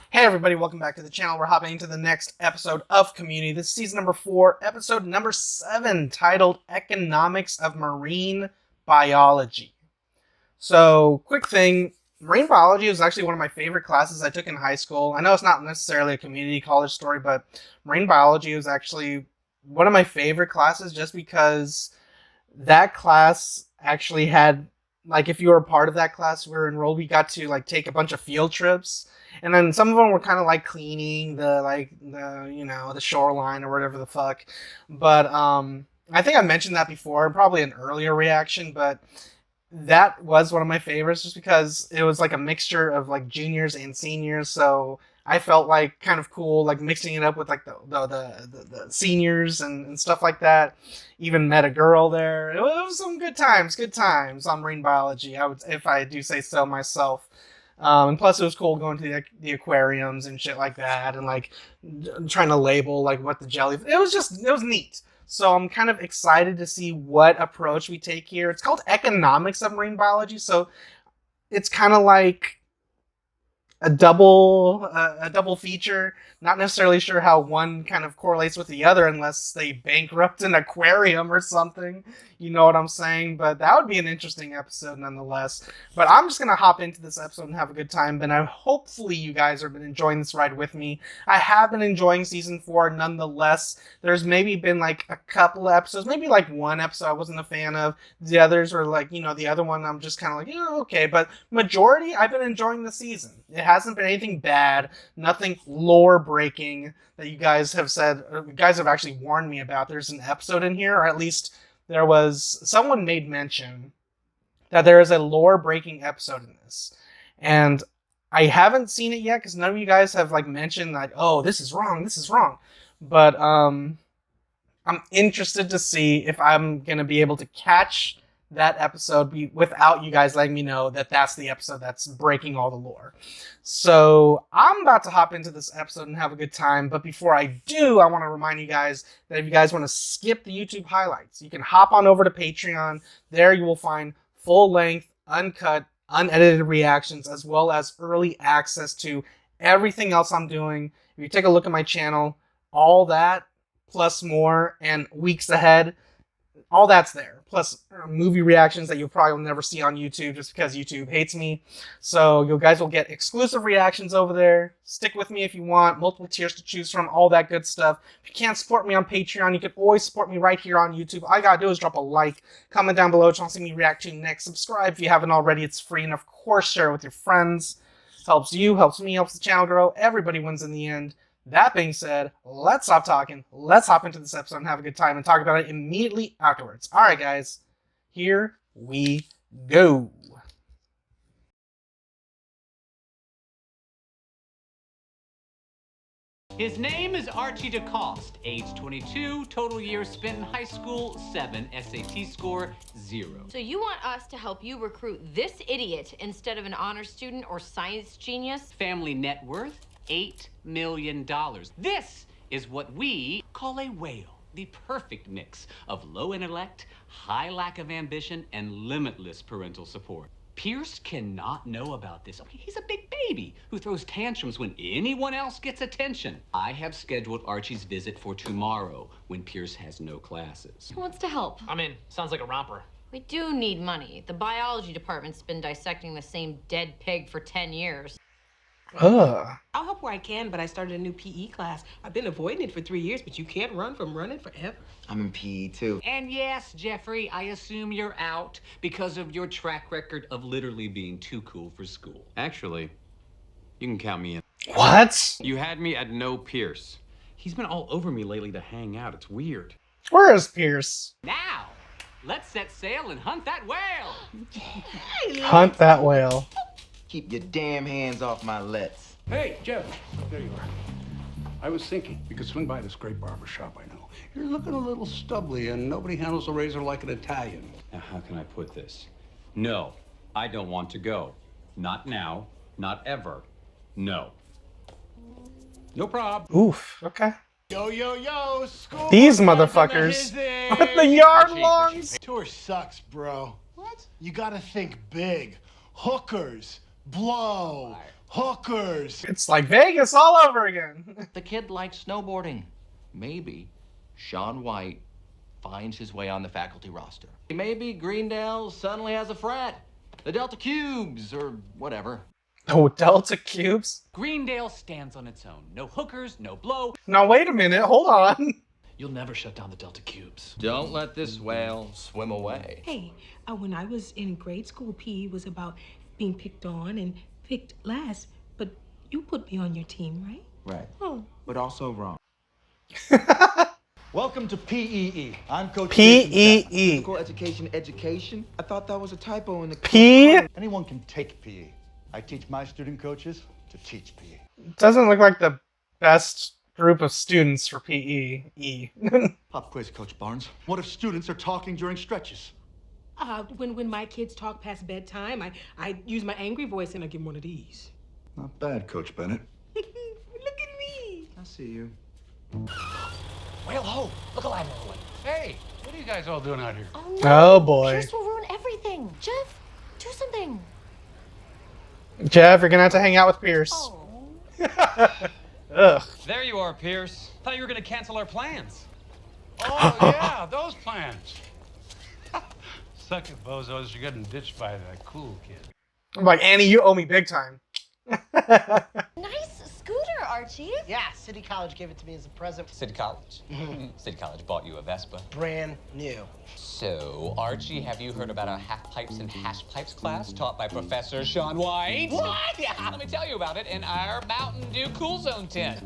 Hey everybody, welcome back to the channel. We're hopping into the next episode of Community. This is season number 4, episode number 7, titled Economics of Marine Biology. So, quick thing, marine biology was actually one of my favorite classes I took in high school. I know it's not necessarily a community college story, but marine biology was actually one of my favorite classes just because that class actually had, like, if you were a part of that class, we were enrolled, we got to, like, take a bunch of field trips. And then some of them were kind of like cleaning the shoreline or whatever the fuck. But I think I mentioned that before, probably an earlier reaction, but that was one of my favorites just because it was like a mixture of like juniors and seniors. So I felt like kind of cool, like mixing it up with like the seniors and stuff like that. Even met a girl there. It was some good times on marine biology. I would, if I do say so myself. And plus, it was cool going to the aquariums and shit like that, and like trying to label like what the jelly. It was neat. So I'm kind of excited to see what approach we take here. It's called Economics of Marine Biology, so it's kind of like a double feature. Not necessarily sure how one kind of correlates with the other unless they bankrupt an aquarium or something. You know what I'm saying? But that would be an interesting episode nonetheless. But I'm just gonna hop into this episode and have a good time. And hopefully you guys have been enjoying this ride with me. I have been enjoying season 4 nonetheless. There's maybe been like a couple of episodes, maybe like one episode I wasn't a fan of. The others are like, the other one I'm just kind of like, okay. But majority, I've been enjoying the season. It hasn't been anything bad, nothing lore breaking that you guys have said, or you guys have actually warned me about. There's an episode in here, or at least there was, someone made mention that there is a lore breaking episode in this. And I haven't seen it yet because none of you guys have like mentioned like, oh, this is wrong. But I'm interested to see if I'm going to be able to catch that episode without you guys letting me know that that's the episode that's breaking all the lore. So I'm about to hop into this episode and have a good time. But before I do, I want to remind you guys that if you guys want to skip the YouTube highlights, you can hop on over to Patreon. There you will find full-length, uncut, unedited reactions, as well as early access to everything else I'm doing. If you take a look at my channel, all that plus more, and weeks ahead, all that's there. Plus movie reactions that you'll probably never see on YouTube just because YouTube hates me. So you guys will get exclusive reactions over there. Stick with me if you want. Multiple tiers to choose from. All that good stuff. If you can't support me on Patreon, you can always support me right here on YouTube. All you gotta do is drop a like. Comment down below what you want to see me react to next. Subscribe if you haven't already. It's free. And of course, share it with your friends. Helps you, helps me, helps the channel grow. Everybody wins in the end. That being said, let's stop talking. Let's hop into this episode and have a good time and talk about it immediately afterwards. All right, guys, here we go. His name is Archie DeCoste, age 22, total years spent in high school, 7, SAT score, 0. So you want us to help you recruit this idiot instead of an honor student or science genius? Family net worth, $8 million. This is what we call a whale. The perfect mix of low intellect, high lack of ambition, and limitless parental support. Pierce cannot know about this. He's a big baby who throws tantrums when anyone else gets attention. I have scheduled Archie's visit for tomorrow when Pierce has no classes. Who wants to help? I'm in. Sounds like a romper. We do need money. The biology department's been dissecting the same dead pig for 10 years. Ugh. I'll help where I can, but I started a new PE class. I've been avoiding it for 3 years, but you can't run from running forever. I'm in PE too. And yes, Jeffrey, I assume you're out because of your track record of literally being too cool for school. Actually, you can count me in. What? You had me at no Pierce. He's been all over me lately to hang out. It's weird. Where is Pierce? Now, let's set sail and hunt that whale. Hunt that whale. Keep your damn hands off my lets. Hey, Jeff. There you are. I was thinking we could swing by this great barber shop I know. You're looking a little stubbly, and nobody handles a razor like an Italian. Now, how can I put this? No, I don't want to go. Not now, not ever. No. No prob. Oof. Okay. Yo, yo, yo, school. These motherfuckers with the yard longs. Tour sucks, bro. What? You gotta think big. Hookers, blow, Hookers. It's like Vegas all over again. The kid likes snowboarding. Maybe Sean White finds his way on the faculty roster. Maybe Greendale suddenly has a frat. The Delta Cubes or whatever. Oh, Delta Cubes? Greendale stands on its own. No hookers, no blow. Now wait a minute, hold on. You'll never shut down the Delta Cubes. Don't let this whale swim away. Hey, when I was in grade school, PE was about being picked on and picked last. But you put me on your team, right? Right. Oh. But also wrong. Welcome to PEE. I'm Coach PEE. Physical education? I thought that was a typo in the P? Anyone can take PE. I teach my student coaches to teach PE. Doesn't look like the best group of students for PE. E. Pop quiz, Coach Barnes. What if students are talking during stretches? When my kids talk past bedtime, I use my angry voice and I give them one of these. Not bad, Coach Bennett. Look at me. I see you. Whale ho! Look alive, everyone. Hey, what are you guys all doing out here? Oh, Oh, boy. Pierce will ruin everything. Jeff, do something. Jeff, you're gonna have to hang out with Pierce. Oh. Ugh. There you are, Pierce. Thought you were gonna cancel our plans. Oh, yeah, those plans. Suck it, bozos. You're getting ditched by that cool kid. I'm like, Annie, you owe me big time. Nice scooter, Archie. Yeah, City College gave it to me as a present. City College. City College bought you a Vespa. Brand new. So, Archie, have you heard about our half pipes and hash pipes class taught by Professor Sean White? What? Yeah, let me tell you about it in our Mountain Dew Cool Zone tent.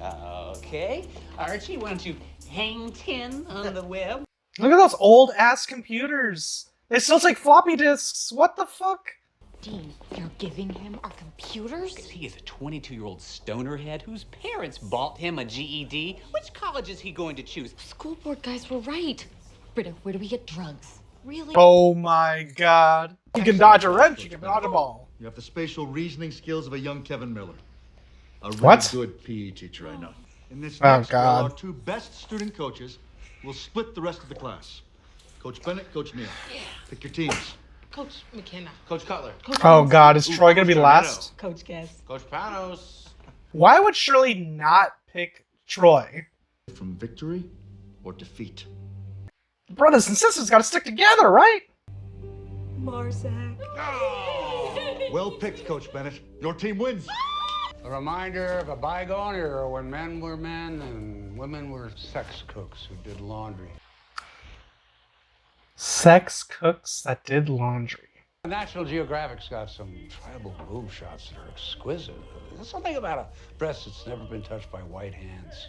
Okay. Archie, why don't you hang 10 on the web? Look at those old ass computers. They still take floppy disks. What the fuck? Dean, you're giving him our computers? He is a 22-year-old stoner head whose parents bought him a GED. Which college is he going to choose? School board guys were right. Britta, where do we get drugs? Really? Oh my god. You can dodge a wrench, you can dodge a ball. You have the spatial reasoning skills of a young Kevin Miller. A really What? good PE teacher, I know. In this Oh, next drill, God. our two best student coaches will split the rest of the class. Coach Bennett, Coach Neal. Pick your teams. Coach McKenna. Coach Cutler. Coach Oh Panos. god, is Troy gonna be last? Coach Guest. Coach Panos. Why would Shirley not pick Troy? From victory or defeat. Brothers and sisters gotta stick together, right? Marsac. Well picked, Coach Bennett. Your team wins. A reminder of a bygone era when men were men and women were sex cooks who did laundry. Sex cooks that did laundry. National Geographic's got some tribal boob shots that are exquisite. There's something about a breast that's never been touched by white hands.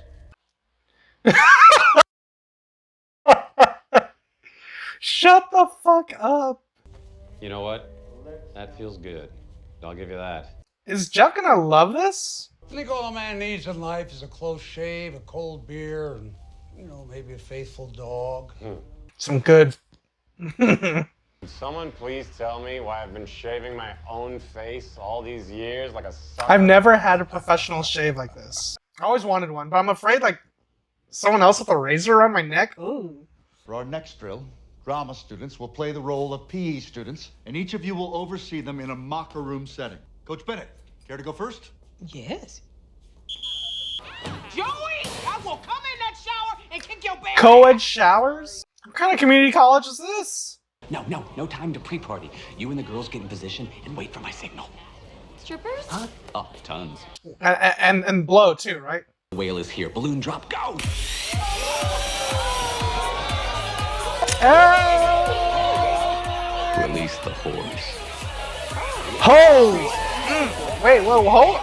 Shut the fuck up. You know what? That feels good. I'll give you that. Is Jeff gonna love this? I think all a man needs in life is a close shave, a cold beer, and, maybe a faithful dog. Some good. Can someone please tell me why I've been shaving my own face all these years like a sucker? I've never had a professional shave like this. I always wanted one, but I'm afraid like someone else with a razor around my neck. Ooh. For our next drill, drama students will play the role of PE students, and each of you will oversee them in a locker room setting. Coach Bennett, care to go first? Yes. Joey, I will come in that shower and kick your baby. Co-ed showers? What kind of community college is this? No time to pre-party. You and the girls get in position and wait for my signal. Strippers? Huh? Oh, tons. And blow too, right? The whale is here. Balloon drop, go! Release the horse. Hose! Wait, whoa, hold.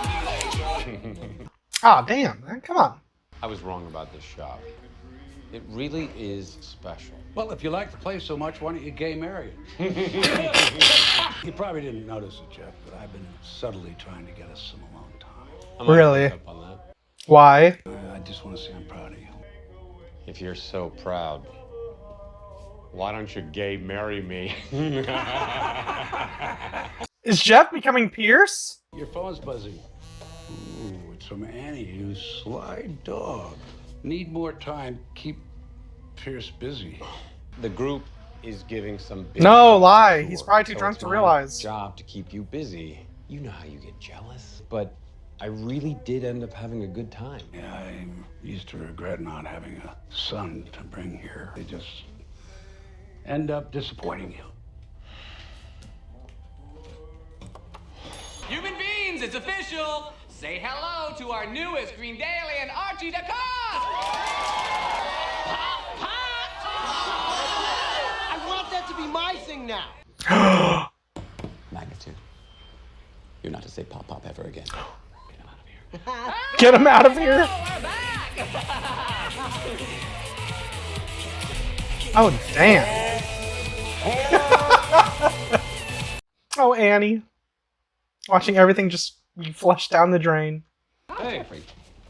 Ah, damn, man, come on. I was wrong about this shop. It really is special. Well, if you like the place so much, why don't you gay marry it? You probably didn't notice it, Jeff, but I've been subtly trying to get us some alone time. I'm not Really? gonna pick up on that. Why? I just want to say I'm proud of you. If you're so proud, why don't you gay marry me? Is Jeff becoming Pierce? Your phone's buzzing. Ooh, it's from Annie, you sly dog. Need more time. Keep Pierce busy. The group is giving some big No, lie. tour, He's probably too so drunk it's to my realize. job to keep you busy. You know how you get jealous. But I really did end up having a good time. Yeah, I used to regret not having a son to bring here. They just end up disappointing you. Human beings, it's official. Say hello to our newest Greendalian, Archie DeCoste. I want that to be my thing now. Magnitude. You're not to say pop pop ever again. Get him out of here! Oh, damn. Oh, Annie. Watching everything just be flushed down the drain. Hey,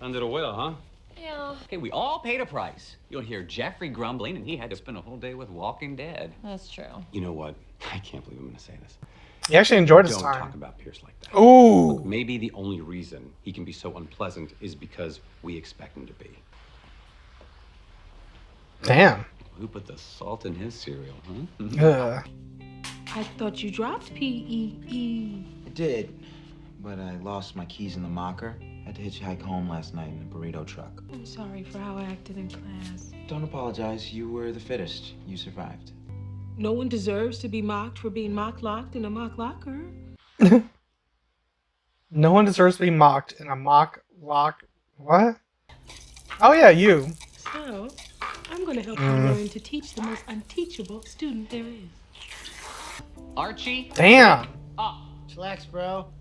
under the wheel, huh? Yeah. Okay, we all paid a price. You'll hear Jeffrey grumbling, and he had to spend a whole day with Walking Dead. That's true. You know what? I can't believe I'm going to say this. He actually enjoyed his Don't time. talk about Pierce like that. Ooh. Look, maybe the only reason he can be so unpleasant is because we expect him to be. Damn. Who put the salt in his cereal, huh? Ugh. I thought you dropped P-E-E. I did, but I lost my keys in the locker. Had to hitchhike home last night in a burrito truck. I'm sorry for how I acted in class. Don't apologize. You were the fittest. You survived. No one deserves to be mocked for being mock-locked in a mock locker. No one deserves to be mocked in a mock lock. What? Oh, yeah, you. So, I'm going to help you learn to teach the most unteachable student there is. Archie? Damn. Chillax, bro.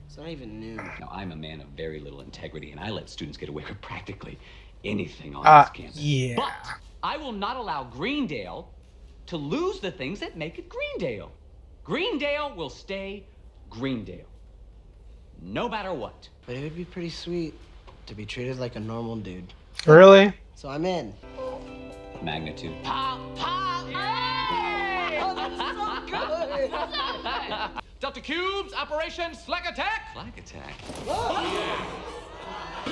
It's not even noon. Now, I'm a man of very little integrity, and I let students get away with practically anything on this campus. Yeah. But I will not allow Greendale to lose the things that make it Greendale. Greendale will stay Greendale, no matter what. But it would be pretty sweet to be treated like a normal dude. Really? So I'm in. Magnitude. Pop, pop! Yay! Oh, that's so good! Delta Cubes, Operation Slack Attack. Flag attack.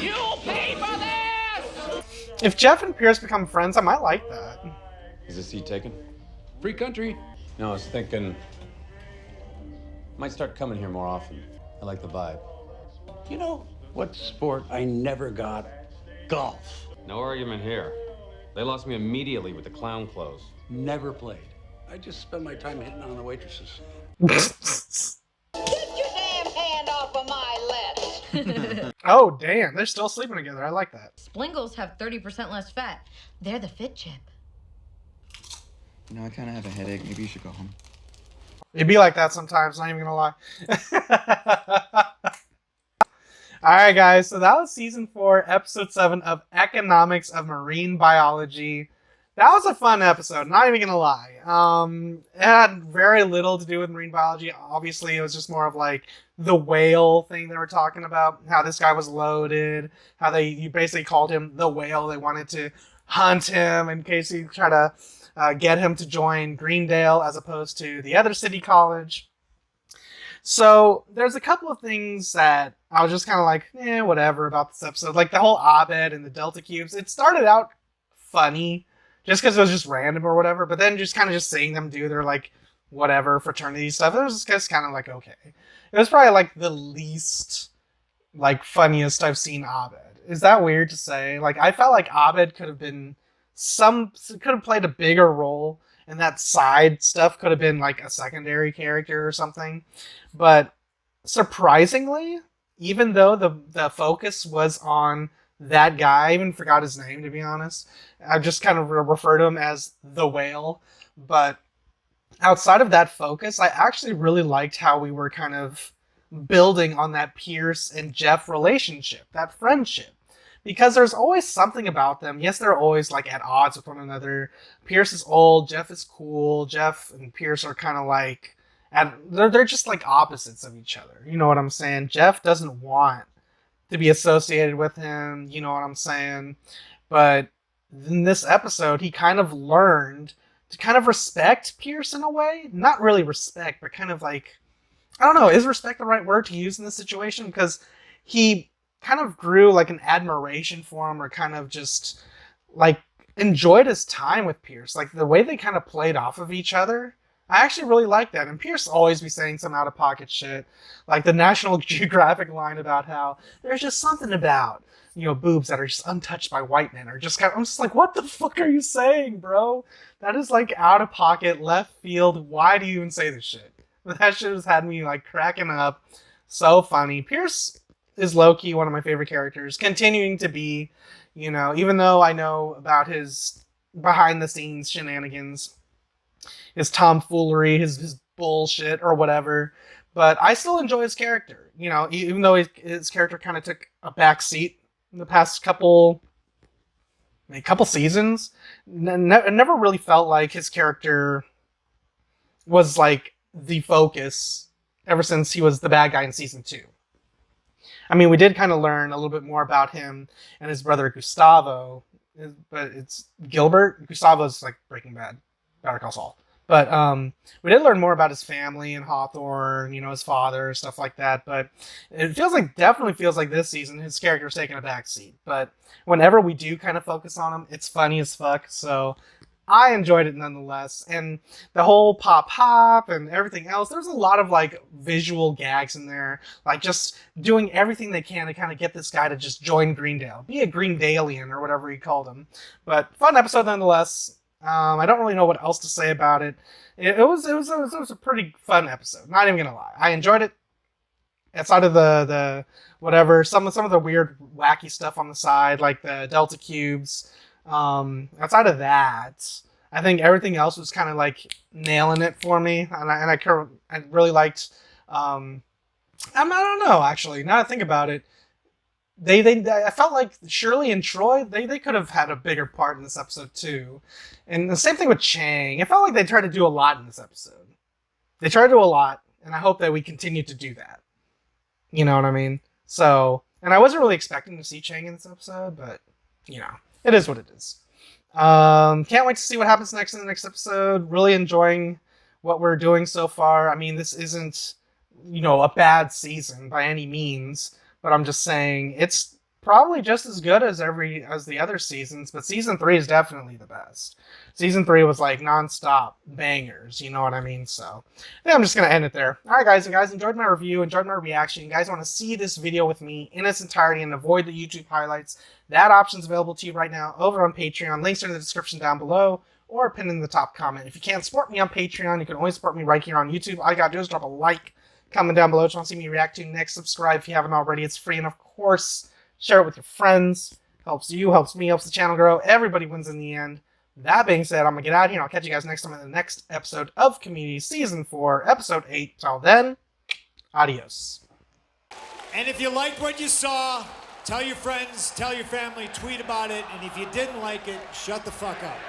You'll pay for this! If Jeff and Pierce become friends, I might like that. Is the seat taken? Free country. No, I was thinking... Might start coming here more often. I like the vibe. You know what sport I never got? Golf. No argument here. They lost me immediately with the clown clothes. Never played. I just spend my time hitting on the waitresses. Get your damn hand off of my list. Oh, damn. They're still sleeping together. I like that. Splingles have 30% less fat. They're the fit chip. You know, I kind of have a headache. Maybe you should go home. It'd be like that sometimes, not even gonna lie. Alright guys, so that was season 4, episode 7 of Economics of Marine Biology. That was a fun episode, not even gonna lie. It had very little to do with marine biology. Obviously, it was just more of like the whale thing they were talking about, how this guy was loaded, how you basically called him the whale. They wanted to hunt him in case he tried to get him to join Greendale as opposed to the other city college. So there's a couple of things that I was just kind of like, whatever about this episode. Like the whole Abed and the Delta Cubes. It started out funny just because it was just random or whatever. But then just kind of just seeing them do their like whatever fraternity stuff, it was just kind of like, okay. It was probably like the least like funniest I've seen Abed. Is that weird to say? Like I felt like Abed could have been could have played a bigger role, and that side stuff could have been like a secondary character or something. But surprisingly, even though the focus was on that guy, I even forgot his name, to be honest. I just kind of refer to him as the whale. But outside of that focus, I actually really liked how we were kind of building on that Pierce and Jeff relationship, that friendship. Because there's always something about them. Yes, they're always like at odds with one another. Pierce is old, Jeff is cool. Jeff and Pierce are kind of like, they're just like opposites of each other. You know what I'm saying? Jeff doesn't want to be associated with him. You know what I'm saying? But in this episode, he kind of learned to kind of respect Pierce in a way. Not really respect, but kind of like, I don't know, is respect the right word to use in this situation? Because he kind of grew like an admiration for him, or kind of just like enjoyed his time with Pierce. Like the way they kind of played off of each other I actually really like that. And Pierce always be saying some out-of-pocket shit. Like the National Geographic line about how there's just something about, boobs that are just untouched by white men. Or just I'm just like, what the fuck are you saying, bro? That is like out-of-pocket, left field. Why do you even say this shit? That shit has had me like cracking up. So funny. Pierce is low-key one of my favorite characters. Continuing to be, even though I know about his behind-the-scenes shenanigans, his tomfoolery, his bullshit or whatever, but I still enjoy his character. Even though his character kind of took a back seat in the past couple seasons, it never really felt like his character was like the focus ever since he was the bad guy in season 2. I mean, we did kind of learn a little bit more about him and his brother Gustavo, but it's Gilbert. Gustavo's like Breaking Bad, Better Call Saul. But we did learn more about his family and Hawthorne, his father, stuff like that. But it definitely feels like this season his character's taking a backseat. But whenever we do kind of focus on him, it's funny as fuck. So I enjoyed it nonetheless. And the whole pop and everything else, there's a lot of like visual gags in there. Like just doing everything they can to kind of get this guy to just join Greendale. Be a Greendalian or whatever he called him. But fun episode nonetheless. I don't really know what else to say about it. It was a pretty fun episode. Not even gonna lie, I enjoyed it. Outside of the whatever, some of the weird wacky stuff on the side, like the Delta Cubes. Outside of that, I think everything else was kind of like nailing it for me, and I really liked. I don't know actually. Now that I think about it. I felt like Shirley and Troy, they could have had a bigger part in this episode too. And the same thing with Chang. It felt like they tried to do a lot in this episode. They tried to do a lot, and I hope that we continue to do that. You know what I mean? So, and I wasn't really expecting to see Chang in this episode, but, it is what it is. Can't wait to see what happens next in the next episode. Really enjoying what we're doing so far. I mean, this isn't, a bad season by any means. But I'm just saying it's probably just as good as the other seasons. But season 3 is definitely the best. Season 3 was like nonstop bangers. You know what I mean? So I think I'm just gonna end it there. All right, guys. If you guys enjoyed my review, enjoyed my reaction, you guys want to see this video with me in its entirety and avoid the YouTube highlights, that option's available to you right now over on Patreon. Links are in the description down below or pinned in the top comment. If you can't support me on Patreon, you can always support me right here on YouTube. All you gotta do is drop a like. Comment down below what you want to see me react to next. Subscribe if you haven't already. It's free. And of course, share it with your friends. Helps you, helps me, helps the channel grow. Everybody wins in the end. That being said, I'm going to get out of here. And I'll catch you guys next time in the next episode of Community Season 4, Episode 8. Till then, adios. And if you liked what you saw, tell your friends, tell your family, tweet about it. And if you didn't like it, shut the fuck up.